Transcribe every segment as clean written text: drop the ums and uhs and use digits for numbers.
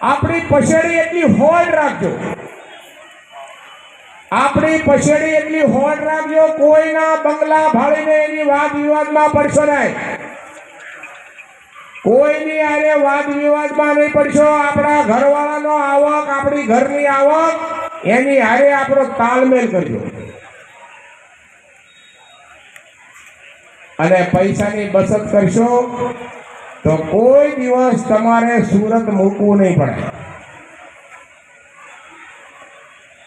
આપણી પછેડી એટલી હોડ રાખજો, આપણી પછેડી એટલી હોડ રાખજો, કોઈના બંગલા ભાળીને એની વાદ વિવાદમાં પડશો નહીં, કોઈની આરે વાદ વિવાદમાં નહીં પડશો. આપણા ઘરવાળાનો આવક, આપણી ઘરની આવક, એની હારે આપણો તાલમેલ કરજો અને પૈસાની બચત કરશો તો કોઈ દિવસ તમારે સુરત મૂકવું નહીં પડે.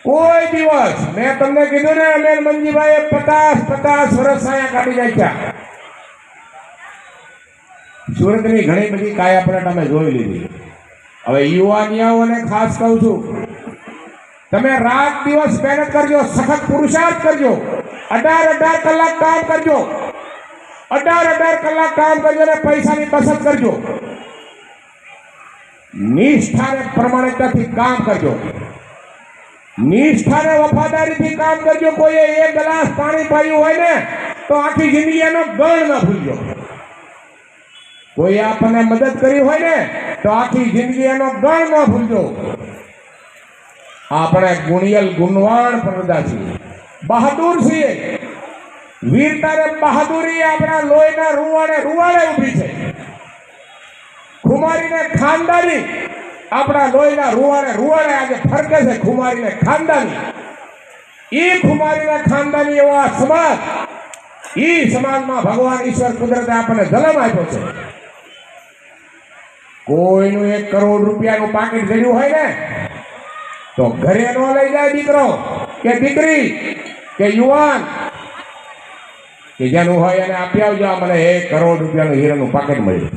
કોઈ દિવસ. મેં તમને કીધું ને, અમે મંજીભાઈએ 50 વર્ષ અહીંયા કાઢી નાખ્યા. સુરતની ઘણી બધી કાયાપલટ અમે જોઈ લીધી. હવે યુવાનીઓને ખાસ કહું છું, તમે રાત દિવસ મહેનત કરજો, સખત પુરુષાર્થ કરજો, 18 કલાક કામ કરજો, 18 કલાક કામ કરજો અને પૈસાની બચત કરજો. નિષ્ઠાને પ્રમાણિકતાથી કામ કરજો, નિષ્ઠાને વફાદારીથી કામ કરજો. કોઈએ 1 ગ્લાસ પાણી પાયું હોય ને તો આખી જિંદગી એનો ગણ ન ભૂલજો. કોઈ આપણને મદદ કરી હોય ને તો આખી જિંદગી એનો ગણ ન ભૂલજો. આપણે ગુણિયલ ગુણવાન પ્રજા છીએ, બહાદુર છીએ. વીરતા ને બહાદુરી આપણા લોહીના રૂવાડે ઊભી છે. ખુમારીને ખાનદાની આપણા લોહીના રૂવાડે આજે ફરકે છે. ખુમારીને ખાનદાની, એ ખુમારીને ખાનદાની એવા સમાજ, એ સમાજમાં ભગવાન ઈશ્વર કુદરતે આપણને જન્મ આપ્યો છે. કોઈનું 1 કરોડ રૂપિયાનું પાકીટ જડ્યું હોય ને તો ઘરે ન લઈ જાય દીકરો કે દીકરી કે યુવાન કે જેનું હોય એને આપી આવજો, મને 1 કરોડ રૂપિયાનું હીરાનું પાકીટ મળ્યું.